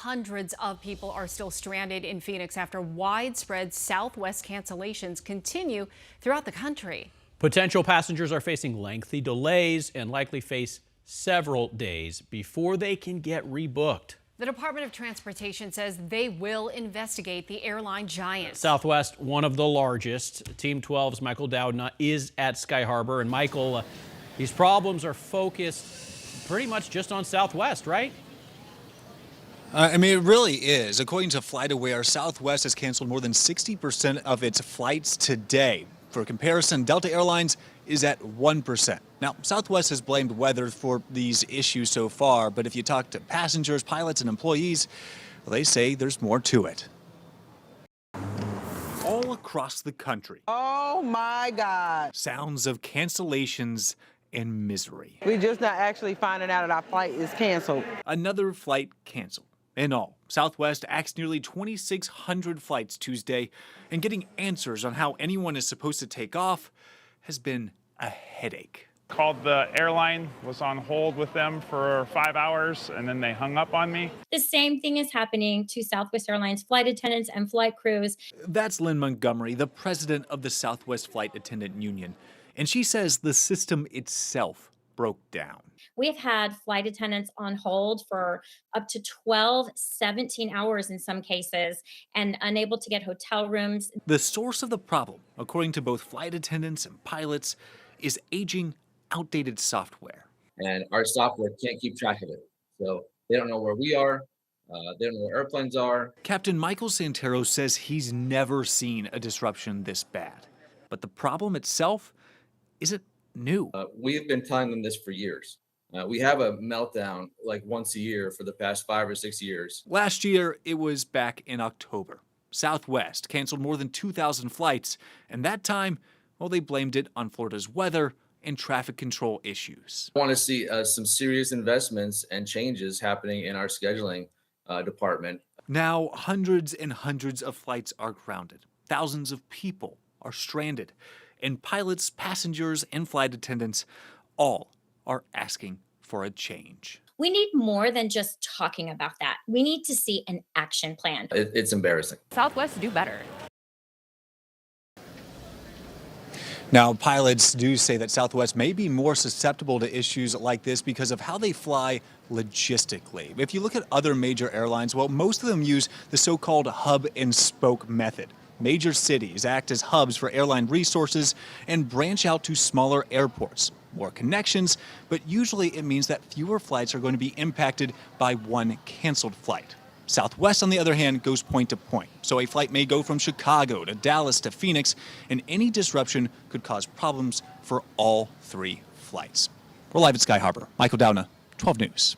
hundreds of people are still stranded in Phoenix after widespread Southwest cancellations continue throughout the country. Potential passengers are facing lengthy delays and likely face several days before they can get rebooked. The Department of Transportation says they will investigate the airline giant. Southwest, one of the largest. Team 12's Michael Dowdna is at Sky Harbor. And Michael, these problems are focused pretty much just on Southwest, right? It really is. According to FlightAware, Southwest has canceled more than 60% of its flights today. For comparison, Delta Airlines is at 1%. Now, Southwest has blamed weather for these issues so far, but if you talk to passengers, pilots, and employees, well, they say there's more to it. All across the country. Oh my God. Sounds of cancellations and misery. We just not actually finding out that our flight is canceled. Another flight canceled. In all, Southwest axed nearly 2,600 flights Tuesday, and getting answers on how anyone is supposed to take off has been a headache. Called the airline, was on hold with them for 5 hours, and then they hung up on me. The same thing is happening to Southwest Airlines flight attendants and flight crews. That's Lynn Montgomery, the president of the Southwest Flight Attendant Union, and she says the system itself broke down. We've had flight attendants on hold for up to 12, 17 hours in some cases and unable to get hotel rooms. The source of the problem, according to both flight attendants and pilots, is aging, outdated software. And our software can't keep track of it. So they don't know where we are. They don't know where airplanes are. Captain Michael Santero says he's never seen a disruption this bad. But the problem itself isn't new. We've been telling them this for years. We have a meltdown like once a year for the past 5 or 6 years. Last year, it was back in October. Southwest canceled more than 2,000 flights, and that time, well, they blamed it on Florida's weather and traffic control issues. I want to see some serious investments and changes happening in our scheduling department. Now, hundreds and hundreds of flights are grounded. Thousands of people are stranded. And pilots, passengers, and flight attendants all are asking for a change. We need more than just talking about that. We need to see an action plan. It's embarrassing. Southwest do better. Now, pilots do say that Southwest may be more susceptible to issues like this because of how they fly logistically. If you look at other major airlines, well, most of them use the so-called hub and spoke method. Major cities act as hubs for airline resources and branch out to smaller airports. More connections, but usually it means that fewer flights are going to be impacted by one canceled flight. Southwest, on the other hand, goes point to point. So a flight may go from Chicago to Dallas to Phoenix, and any disruption could cause problems for all three flights. We're live at Sky Harbor. Michael Dowdna, 12 News.